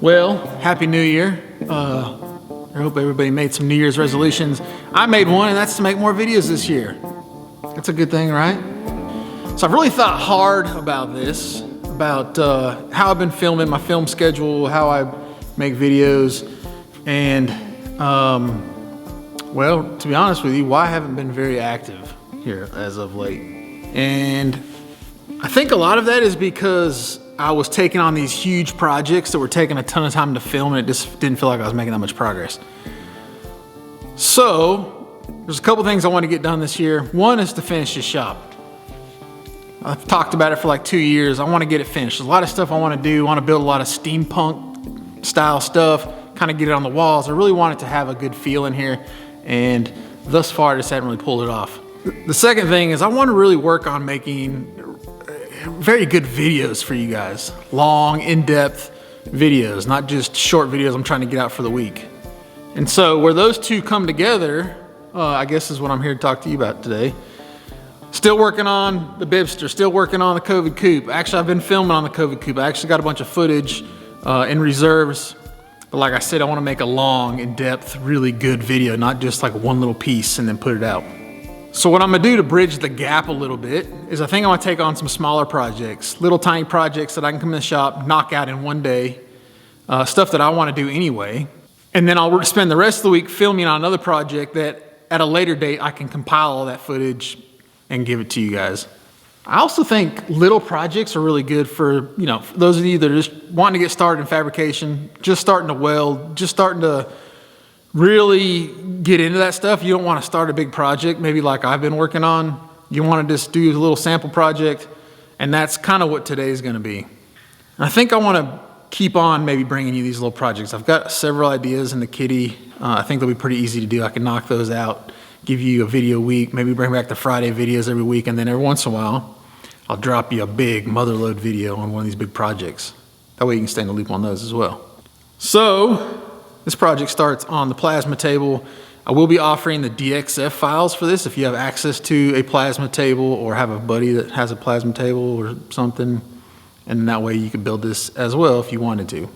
Well, Happy New Year. I hope everybody made some New Year's resolutions. I made one, and that's to make more videos this year. That's a good thing, right? So I've really thought hard about this, about how I've been filming, my film schedule, how I make videos, and well, to be honest with you, why I haven't been very active here as of late. And I think a lot of that is because I was taking on these huge projects that were taking a ton of time to film, and it just didn't feel like I was making that much progress. So there's a couple things I want to get done this year. One is to finish this shop. I've talked about it for like 2 years. I want to get it finished. There's a lot of stuff I want to do. I want to build a lot of steampunk style stuff, kind of get it on the walls. I really want it to have a good feel in here, and thus far I just haven't really pulled it off. The second thing is I want to really work on making very good videos for you guys. Long, in-depth videos, not just short videos I'm trying to get out for the week. And so where those two come together, I guess is what I'm here to talk to you about today. Still working on the Bibster, still working on the COVID Coupe. Actually, I've been filming on the COVID Coupe. I actually got a bunch of footage in reserves. But like I said, I want to make a long, in-depth, really good video, not just like one little piece and then put it out. So what I'm gonna do to bridge the gap a little bit is I think I wanna take on some smaller projects, little tiny projects that I can come in the shop, knock out in one day, stuff that I wanna do anyway. And then I'll spend the rest of the week filming on another project that at a later date I can compile all that footage and give it to you guys. I also think little projects are really good for, you know, for those of you that are just wanting to get started in fabrication, just starting to weld, just starting to really get into that stuff. You don't want to start a big project, maybe like I've been working on. You want to just do a little sample project, and that's kind of what today is going to be. And I think I want to keep on maybe bringing you these little projects. I've got several ideas in the kitty. I think they'll be pretty easy to do. I can knock those out, give you a video a week, maybe bring back the Friday videos every week, and then every once in a while, I'll drop you a big motherload video on one of these big projects. That way you can stay in the loop on those as well. So, this project starts on the plasma table. I will be offering the DXF files for this if you have access to a plasma table or have a buddy that has a plasma table or something. And that way you can build this as well if you wanted to.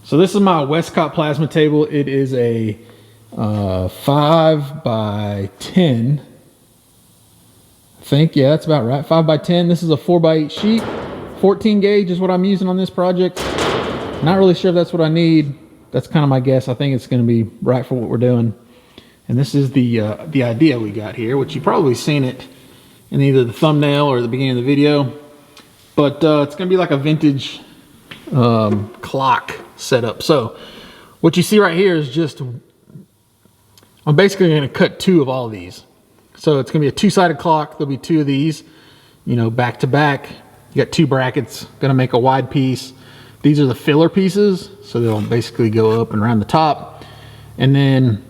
So this is my Westcott plasma table. It is a 5 by 10. I think, yeah, that's about right. 5 by 10. This is a 4 by 8 sheet. 14 gauge is what I'm using on this project. Not really sure if that's what I need. That's kind of my guess. I think it's going to be right for what we're doing. And this is the idea we got here, which you've probably seen it in either the thumbnail or the beginning of the video. But it's going to be like a vintage clock setup. So what you see right here is just, I'm basically going to cut 2 of all of these. So it's going to be a 2-sided clock. There'll be 2 of these, you know, back to back. You got 2 brackets, going to make a wide piece. These are the filler pieces, so they'll basically go up and around the top. And then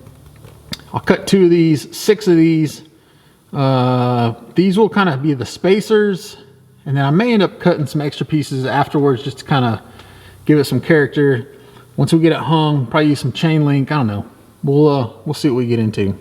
I'll cut 2 of these, 6 of these. These will kind of be the spacers. And then I may end up cutting some extra pieces afterwards just to kind of give it some character. Once we get it hung, probably use some chain link. I don't know. We'll see what we get into.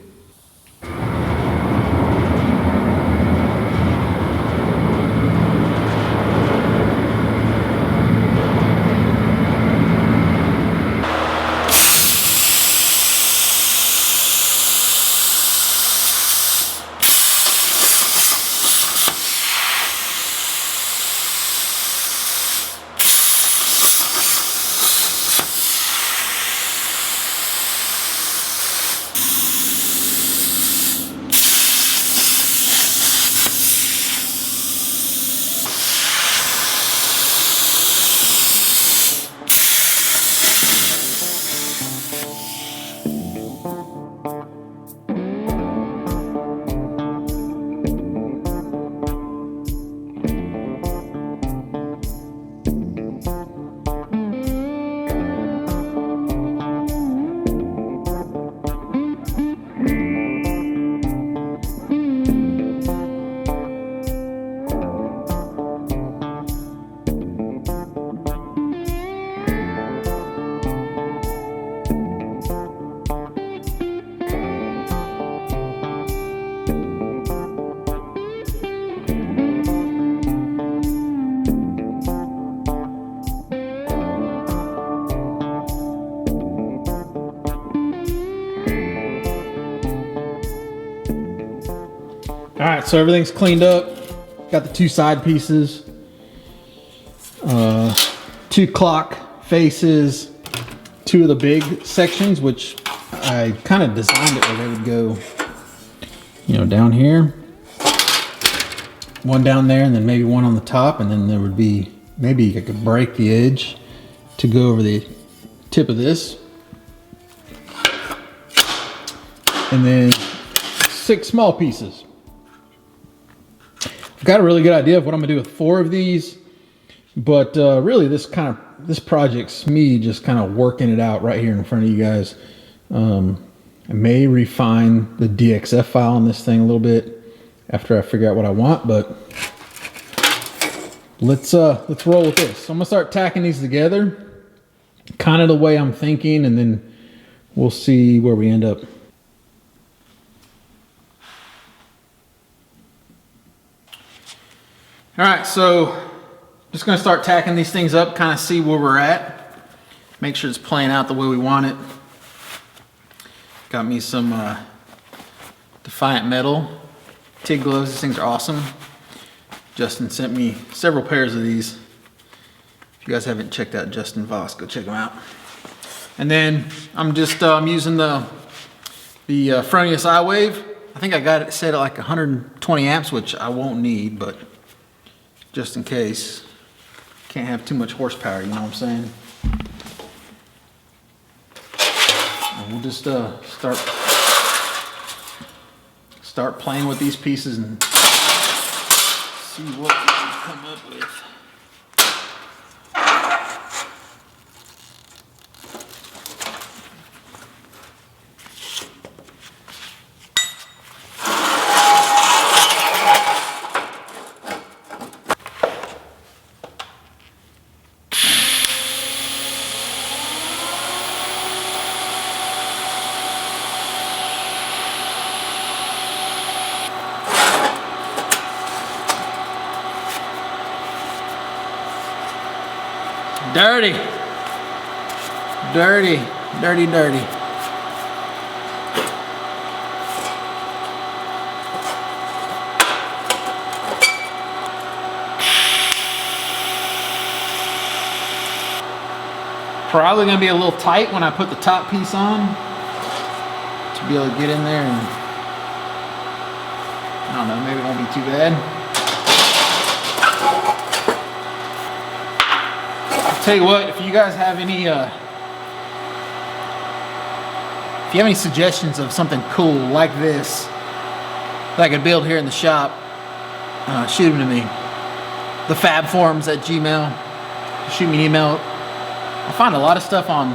All right, so everything's cleaned up. Got the 2 side pieces, 2 clock faces, 2 of the big sections, which I kind of designed it where they would go, you know, down here, 1 down there, and then maybe 1 on the top, and then there would be, maybe I could break the edge to go over the tip of this. And then 6 small pieces. I've got a really good idea of what I'm gonna do with 4 of these, but really this project's me just kind of working it out right here in front of you guys. I may refine the DXF file on this thing a little bit after I figure out what I want, but let's roll with this. So I'm gonna start tacking these together, kind of the way I'm thinking, and then we'll see where we end up. All right, so just gonna start tacking these things up, kind of see where we're at. Make sure it's playing out the way we want it. Got me some Defiant Metal TIG gloves. These things are awesome. Justin sent me several pairs of these. If you guys haven't checked out Justin Voss, go check them out. And then I'm just using the Fronius iWave. I think I got it set at like 120 amps, which I won't need, but just in case. Can't have too much horsepower, you know what I'm saying? And we'll just start playing with these pieces and see what we can come up with. Dirty, dirty, dirty, dirty. Probably gonna be a little tight when I put the top piece on to be able to get in there, and I don't know, maybe it won't be too bad. Tell you what, if you guys have any suggestions of something cool like this that I could build here in the shop, shoot them to me. The Fab Forums at Gmail. Shoot me an email. I find a lot of stuff on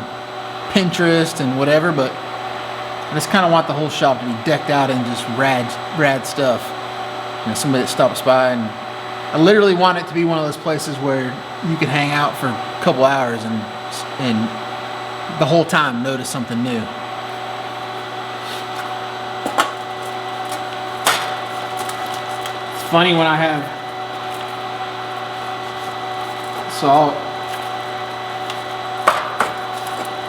Pinterest and whatever, but I just kind of want the whole shop to be decked out in just rad stuff. You know, somebody that stops by, and I literally want it to be one of those places where you can hang out for a couple hours and the whole time notice something new. It's funny when I have, so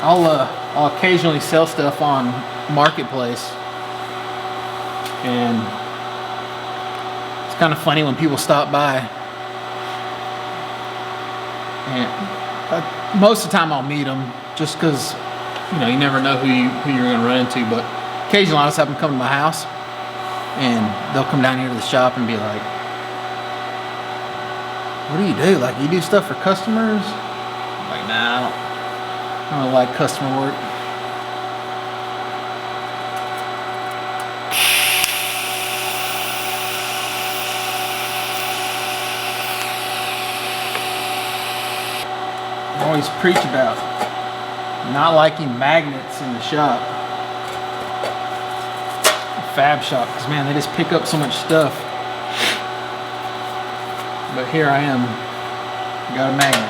I'll occasionally sell stuff on Marketplace, and it's kind of funny when people stop by. And most of the time I'll meet them, just because, you know, you never know who you're going to run into. But occasionally I'll just have them come to my house, and they'll come down here to the shop and be like, "What do you do? Like, you do stuff for customers?" I'm like, "Nah, I don't like customer work." I always preach about not liking magnets in the shop, fab shop, because man, they just pick up so much stuff. But here I am, got a magnet.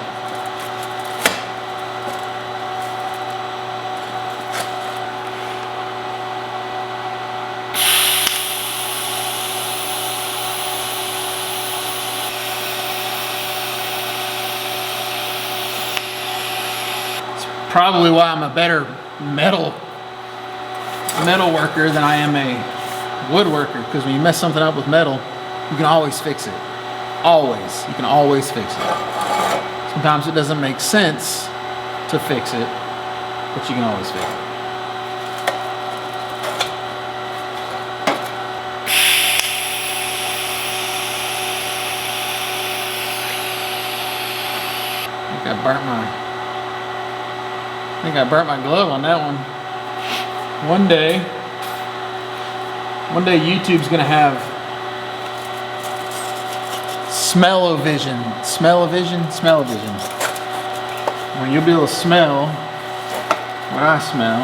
Probably why I'm a better metal worker than I am a woodworker, because when you mess something up with metal, you can always fix it. Always. You can always fix it. Sometimes it doesn't make sense to fix it, but you can always fix it. I think I burnt my glove on that one. One day YouTube's gonna have smell-o-vision, where you'll be able to smell what I smell.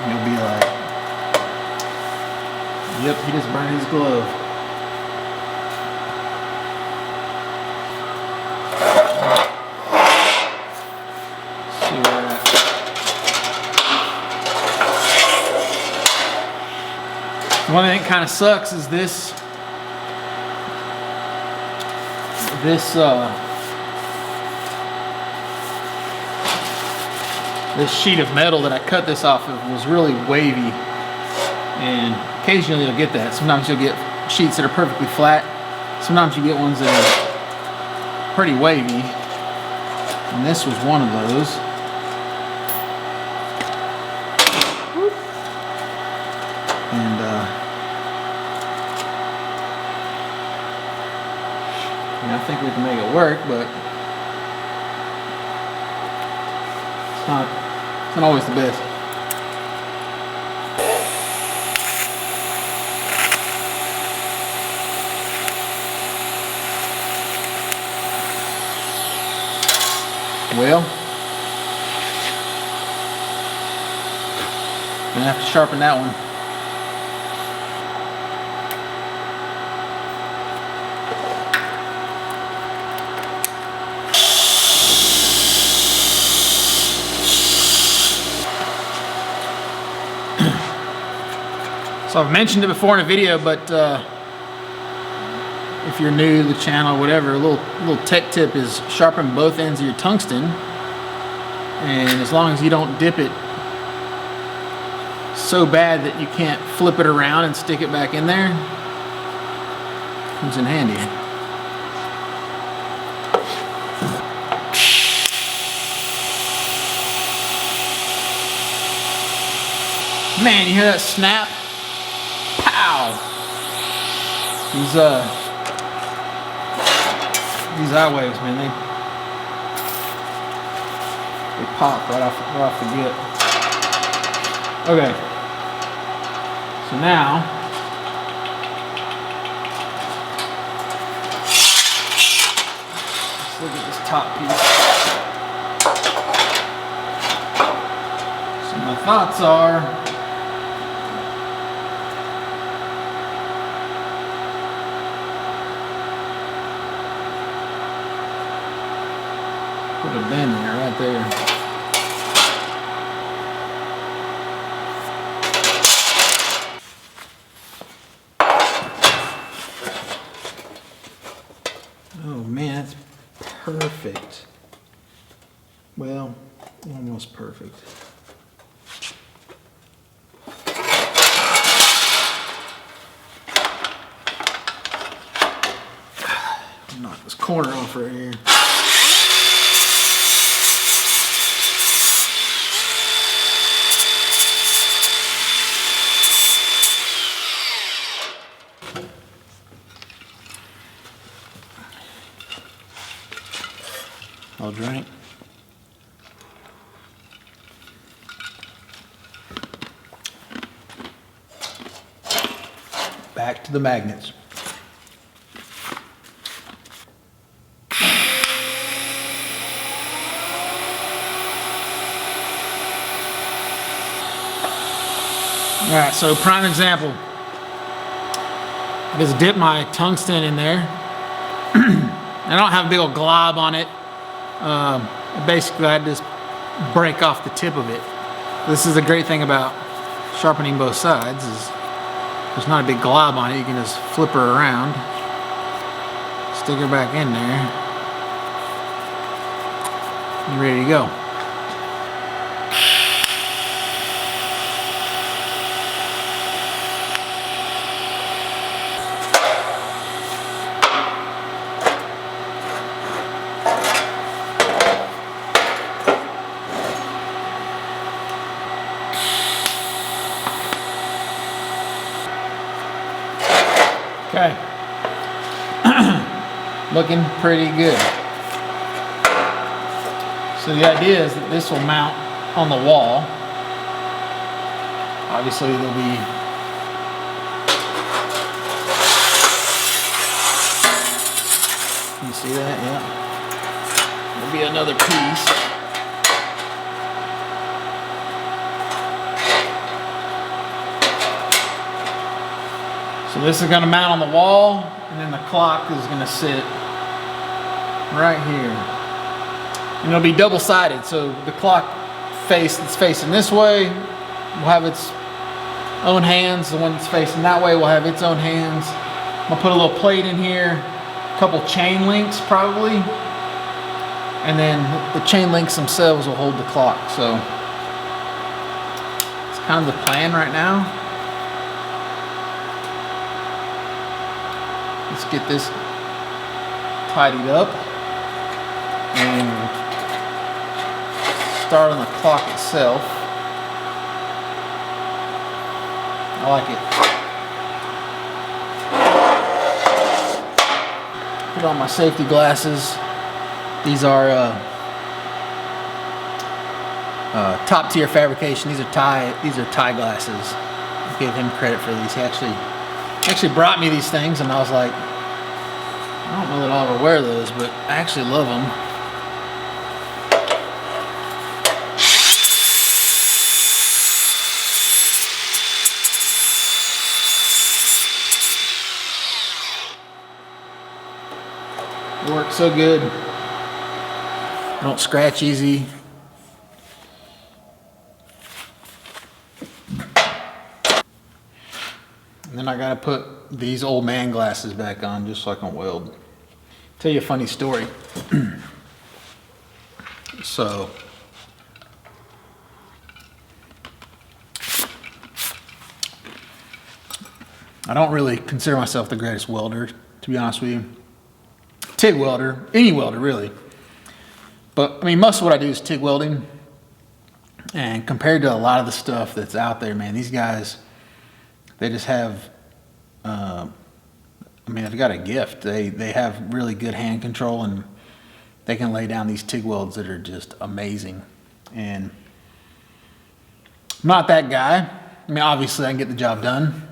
And you'll be like, yep, he just burned his glove. One thing that kind of sucks is this sheet of metal that I cut this off of was really wavy, and occasionally you'll get that. Sometimes you'll get sheets that are perfectly flat. Sometimes you get ones that are pretty wavy, and this was one of those. And I think we can make it work, but it's not always the best. Well, gonna have to sharpen that one. So I've mentioned it before in a video, but if you're new to the channel or whatever, a little tech tip is sharpen both ends of your tungsten, and as long as you don't dip it so bad that you can't flip it around and stick it back in there, it comes in handy. Man, you hear that snap? Pow! These eye waves, man, they pop right off the get. Okay. So now let's look at this top piece. So my thoughts are, put a bend there, right there. Oh man, that's perfect. Well, almost perfect. Knock this corner off right here. I'll drink. Back to the magnets. All right, so prime example. I just dip my tungsten in there. I don't have a big old glob on it. Basically, I just break off the tip of it. This is the great thing about sharpening both sides, is there's not a big glob on it. You can just flip her around, stick her back in there, and you're ready to go. looking pretty good. So the idea is that this will mount on the wall. Obviously there'll be you see that? Yeah. There'll be another piece. So this is going to mount on the wall, and then the clock is going to sit right here. And it'll be double-sided, so the clock face that's facing this way will have its own hands. The one that's facing that way will have its own hands. I'm going to put a little plate in here, a couple chain links probably, and then the chain links themselves will hold the clock. So it's kind of the plan right now. Let's get this tidied up and start on the clock itself. I like it. Put on my safety glasses. These are top tier Fabrication. These are tie glasses. I give him credit for these. He actually brought me these things, and I was like, I don't know that I'll ever wear those, but I actually love them. They work so good. They don't scratch easy. And then I gotta put these old man glasses back on just so I can weld. Tell you a funny story. So I don't really consider myself the greatest welder, to be honest with you. TIG welder, any welder really. But I mean, most of what I do is TIG welding. And compared to a lot of the stuff that's out there, man, these guys, they just have, I mean, they've got a gift. They have really good hand control, and they can lay down these TIG welds that are just amazing. And I'm not that guy. I mean, obviously I can get the job done.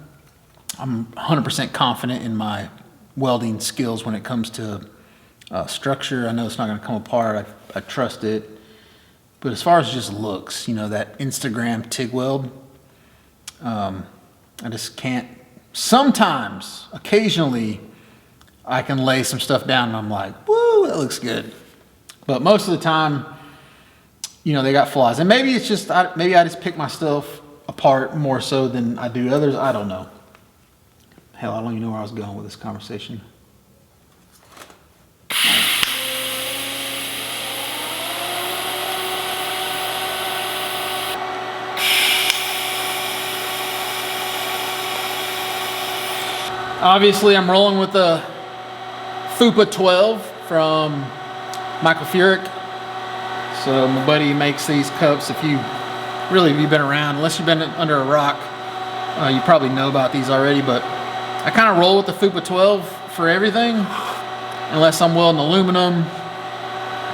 I'm 100% confident in my welding skills when it comes to structure. I know it's not going to come apart. I trust it. But as far as just looks, you know, that Instagram TIG weld, I just can't. Sometimes, occasionally, I can lay some stuff down and I'm like, woo, that looks good. But most of the time, you know, they got flaws. And maybe it's just, maybe I just pick my stuff apart more so than I do others. I don't know. Hell, I don't even know where I was going with this conversation. Obviously, I'm rolling with the FUPA 12 from Michael Furick. So my buddy makes these cups. If you've been around, unless you've been under a rock, you probably know about these already, but I kind of roll with the FUPA 12 for everything. Unless I'm welding aluminum,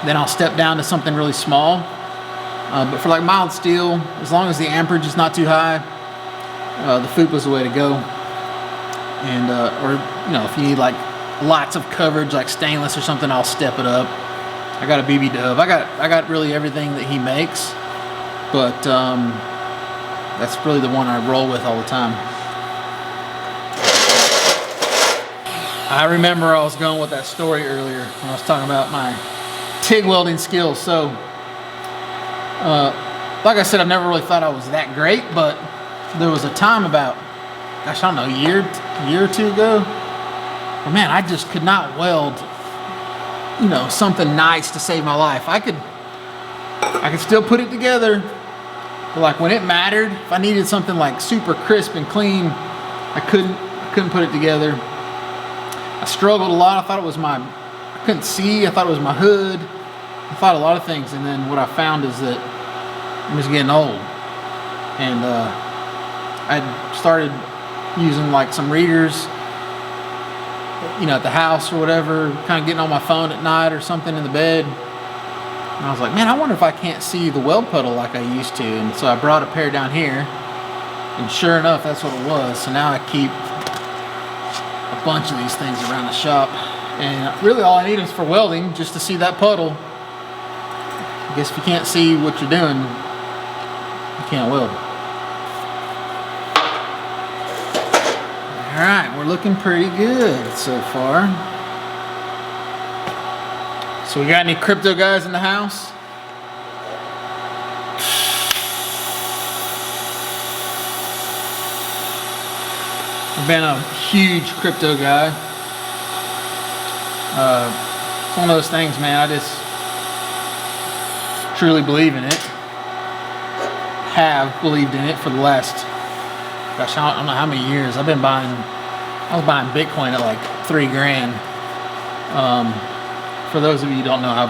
then I'll step down to something really small. But for like mild steel, as long as the amperage is not too high, the FUPA is the way to go. And or you know, if you need like lots of coverage, like stainless or something, I'll step it up. I got a BB Dove. I got really everything that he makes, but that's really the one I roll with all the time. I remember I was going with that story earlier when I was talking about my TIG welding skills. So, like I said, I've never really thought I was that great, but there was a time about, gosh, I don't know, a year or two ago, but man, I just could not weld, you know, something nice to save my life. I could still put it together, but like when it mattered, if I needed something like super crisp and clean, I couldn't put it together. I struggled a lot. I thought it was I couldn't see. I thought it was my hood. I thought a lot of things, and then what I found is that I'm just getting old, and I started using like some readers you know, at the house or whatever, kind of getting on my phone at night or something in the bed. And I was like, man, I wonder if I can't see the weld puddle like I used to. And so I brought a pair down here, and sure enough, that's what it was. So now I keep a bunch of these things around the shop. And really all I need is for welding, just to see that puddle. I guess if you can't see what you're doing, you can't weld. All right, we're looking pretty good so far. So we got any crypto guys in the house? I've been a huge crypto guy. It's one of those things, man, I just truly believe in it. Have believed in it for the last, gosh, I don't know how many years. I was buying Bitcoin at like $3,000. For those of you who don't know, I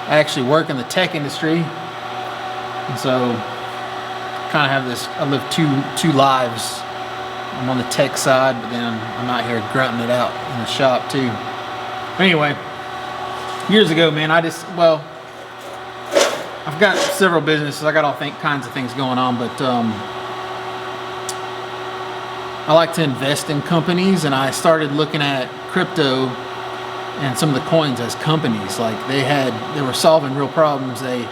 actually work in the tech industry. And so kind of have this, I live two lives. I'm on the tech side, but then I'm out here grunting it out in the shop too. But anyway, years ago, man, I've got several businesses. I got all kinds of things going on, but I like to invest in companies, and I started looking at crypto and some of the coins as companies. Like they were solving real problems. They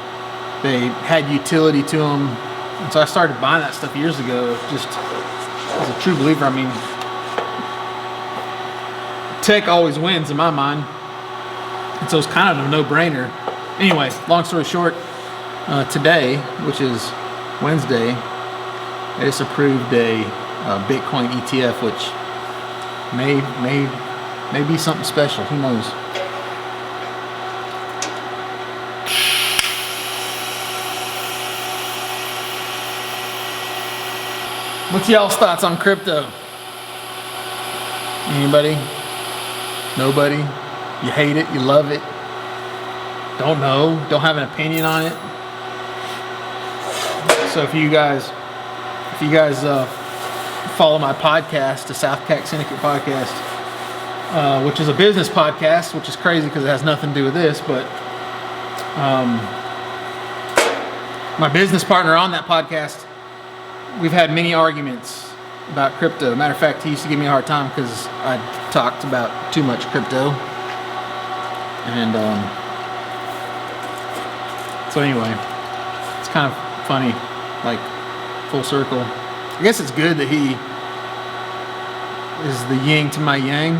had utility to them, and so I started buying that stuff years ago. Just as a true believer, I mean, tech always wins in my mind, and so it's kind of a no-brainer. Anyway, long story short, today, which is Wednesday, they just approved a Bitcoin ETF, which may be something special. Who knows? What's y'all's thoughts on crypto? Anybody? Nobody? You hate it? You love it? Don't know? Don't have an opinion on it? So if you guys follow my podcast, the South Cac Syndicate podcast, which is a business podcast, which is crazy because it has nothing to do with this, but my business partner on that podcast, we've had many arguments about crypto. Matter of fact, he used to give me a hard time because I talked about too much crypto. And so anyway, it's kind of funny, like full circle. I guess it's good that he is the yin to my yang.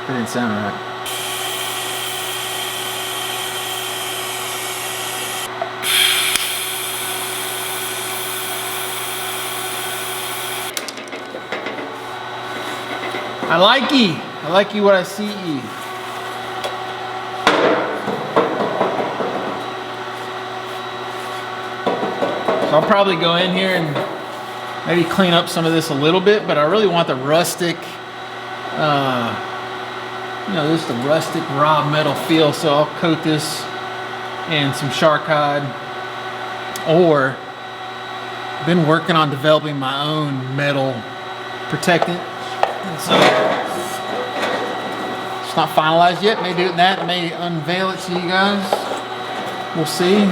That didn't sound right. I like you what I see ye. So I'll probably go in here and maybe clean up some of this a little bit, but I really want the rustic, just the rustic raw metal feel. So I'll coat this in some shark hide, or I've been working on developing my own metal protectant. And so it's not finalized yet. May do it in that. I may unveil it to you guys. We'll see.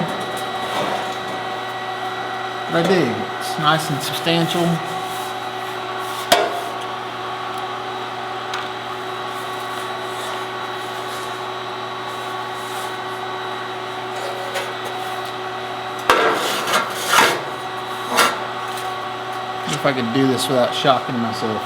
But I dig. It's nice and substantial. If I could do this without shocking myself.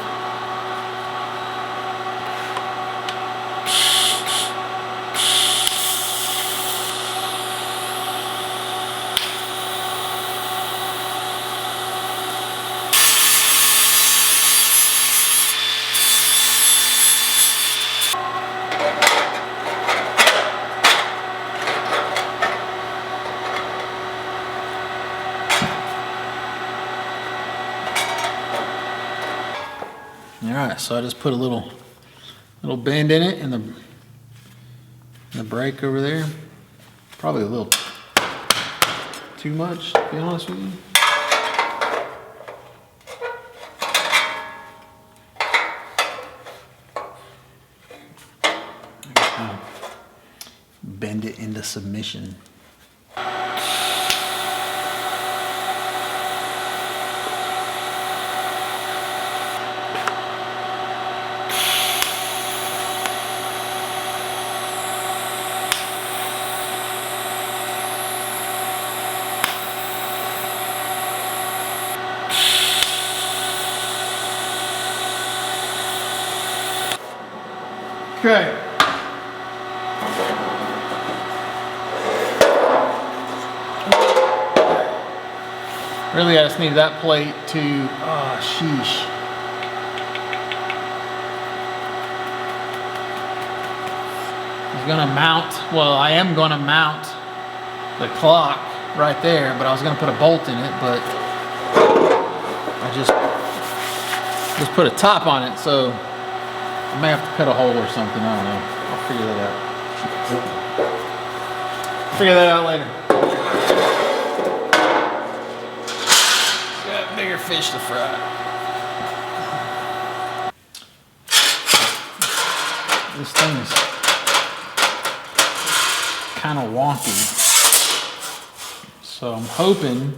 Alright, so I just put a little bend in it, and the brake over there. Probably a little too much, to be honest with you. bend it into submission. Okay. Really, I just need that plate to, oh, sheesh. I was gonna mount, well, I am gonna mount the clock right there, but I was gonna put a bolt in it, but I just put a top on it, so I may have to cut a hole or something, I don't know. I'll figure that out. Figure that out later. Got bigger fish to fry. This thing is kind of wonky. So I'm hoping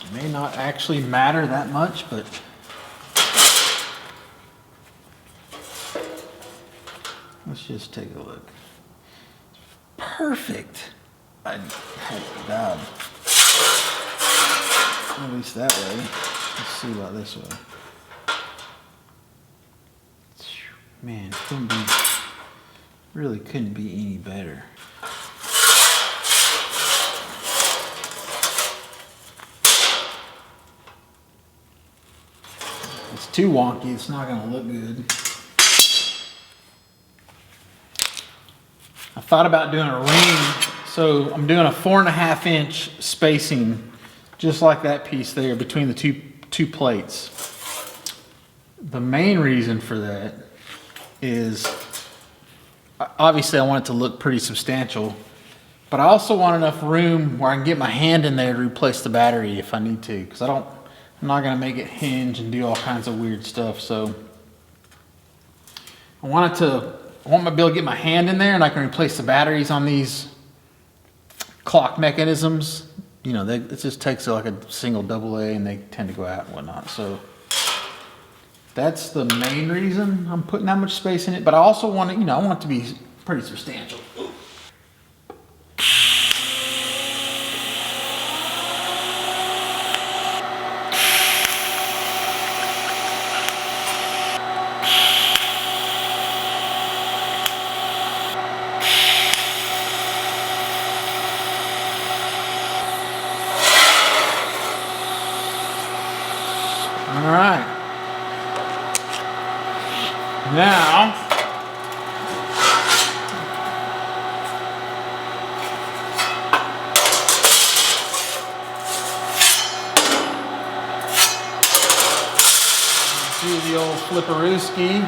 it may not actually matter that much, but let's just take a look. Perfect. I had it dialed. At least that way. Let's see about this way. Man, really couldn't be any better. It's too wonky, it's not gonna look good. I thought about doing a ring, so I'm doing a 4.5 inch spacing, just like that piece there, between the two plates. The main reason for that is, obviously I want it to look pretty substantial, but I also want enough room where I can get my hand in there to replace the battery if I need to, because I'm not gonna make it hinge and do all kinds of weird stuff. So I want to be able to get my hand in there and I can replace the batteries on these clock mechanisms. You know, it just takes like a single AA and they tend to go out and whatnot. So that's the main reason I'm putting that much space in it. But I also want it, I want it to be pretty substantial. All right. Now, do the old flipperooski.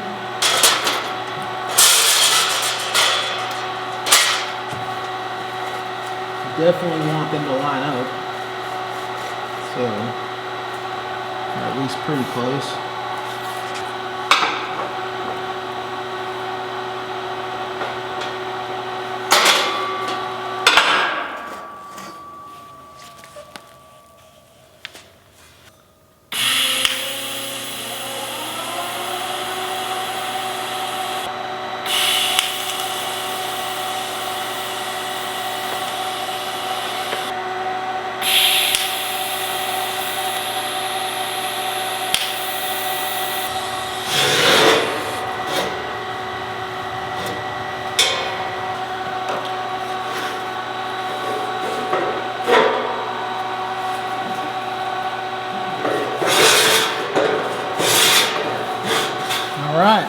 Definitely want them to line up. So, at least pretty close. All right.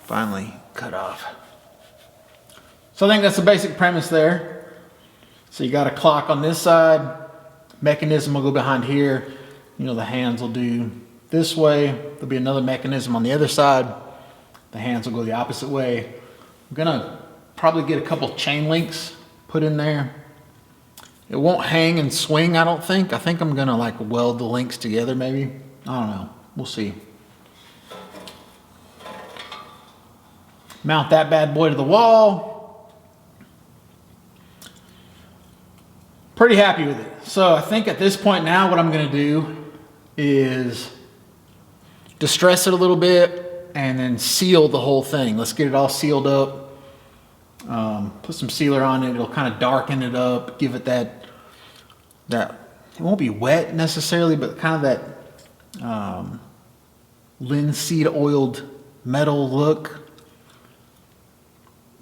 Finally cut off. So I think that's the basic premise there. So you got a clock on this side, mechanism will go behind here. You know, the hands will do this way. There'll be another mechanism on the other side. The hands will go the opposite way. I'm gonna probably get a couple chain links put in there. It won't hang and swing, I don't think. I think I'm gonna like weld the links together maybe. I don't know, we'll see. Mount that bad boy to the wall. Pretty happy with it. So I think at this point now what I'm gonna do is distress it a little bit and then seal the whole thing. Let's get it all sealed up. Put some sealer on it. It'll kind of darken it up, give it that it won't be wet necessarily, but kind of that linseed oiled metal look.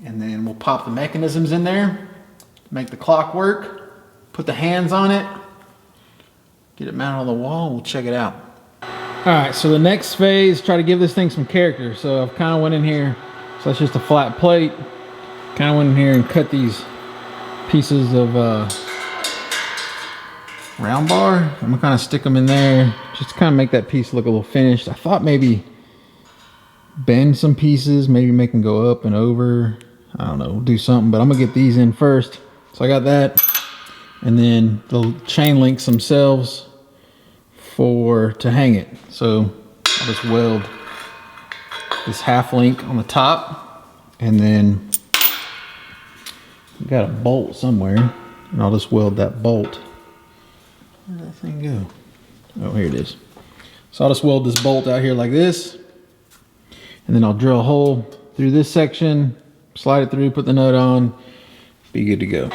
And then we'll pop the mechanisms in there, make the clock work, put the hands on it, get it mounted on the wall, and we'll check it out. All right, so the next phase, try to give this thing some character. So I've kind of went in here, so that's just a flat plate. Kind of went in here and cut these pieces of round bar. I'm gonna kind of stick them in there, just to kind of make that piece look a little finished. I thought maybe bend some pieces, maybe make them go up and over. I don't know, do something, but I'm gonna get these in first. So I got that, and then the chain links themselves to hang it. So I'll just weld this half link on the top, and then got a bolt somewhere, and I'll just weld that bolt. Where did that thing go? Oh, here it is. So I'll just weld this bolt out here like this, and then I'll drill a hole through this section, slide it through, put the nut on, be good to go.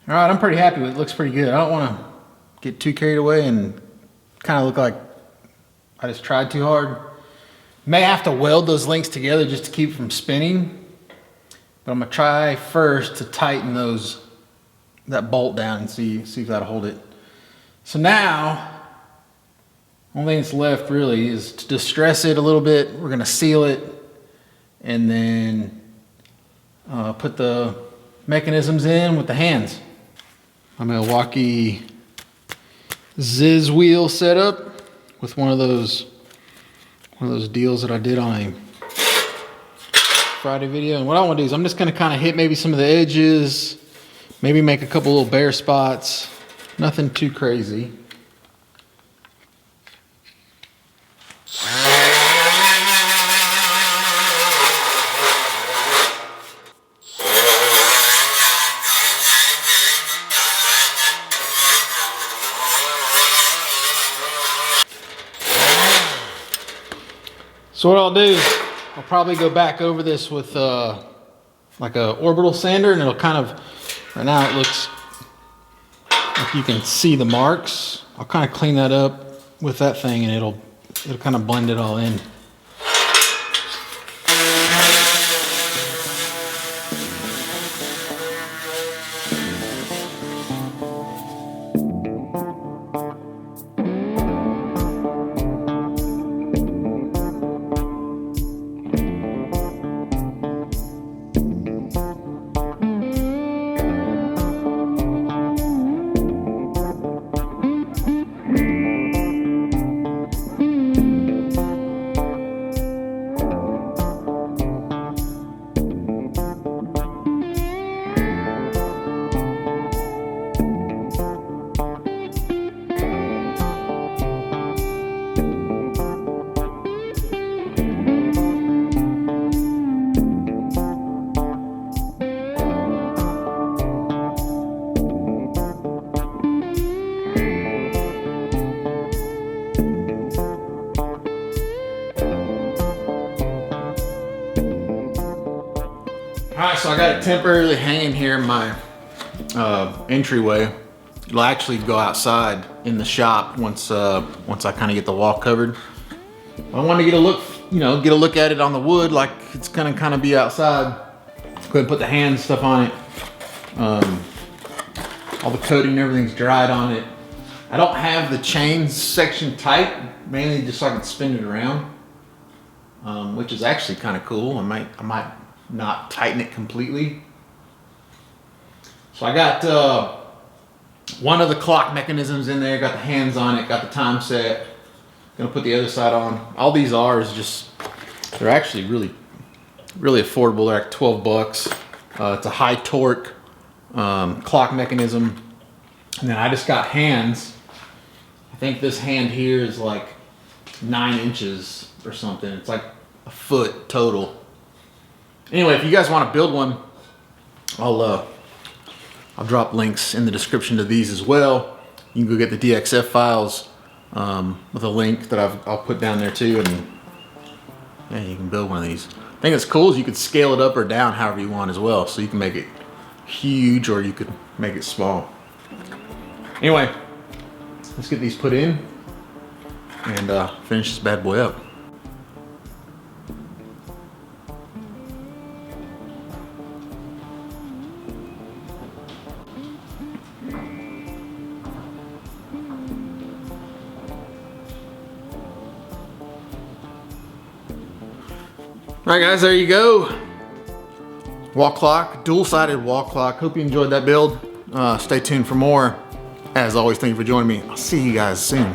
All right, I'm pretty happy with it. It looks pretty good. I don't want to get too carried away and kind of look like I just tried too hard. May have to weld those links together just to keep from spinning, but I'm gonna try first to tighten that bolt down and see if that'll hold it. So now, only thing that's left really is to distress it a little bit. We're gonna seal it and then put the mechanisms in with the hands. A Milwaukee Ziz wheel setup with one of those deals that I did on a Friday video. And what I want to do is I'm just going to kind of hit maybe some of the edges, maybe make a couple little bare spots, nothing too crazy. So what I'll do is I'll probably go back over this with like a orbital sander, and it'll kind of, right now it looks like you can see the marks. I'll kind of clean that up with that thing, and it'll kind of blend it all in. right, so I got it temporarily hanging here in my entryway. It'll actually go outside in the shop once I kind of get the wall covered. I want to get a look, get a look at it on the wood, like it's gonna kind of be outside. Go ahead and put the hand stuff on it. All the coating and everything's dried on it. I don't have the chains section tight, mainly just so I can spin it around, which is actually kind of cool. I might not tighten it completely. So I got one of the clock mechanisms in there, got the hands on it, got the time set. Gonna put the other side on. All these are is just, they're actually really affordable. They're like 12 bucks. It's a high torque clock mechanism. And then I just got hands. I think this hand here is like 9 inches or something. It's like a foot total. Anyway, if you guys want to build one, I'll drop links in the description to these as well. You can go get the DXF files with a link that I'll put down there too, and yeah, you can build one of these. I think it's cool is you can scale it up or down however you want as well. So you can make it huge or you could make it small. Anyway, let's get these put in and finish this bad boy up. All right guys, there you go. Wall clock, dual-sided wall clock. Hope you enjoyed that build. Stay tuned for more. As always, thank you for joining me. I'll see you guys soon.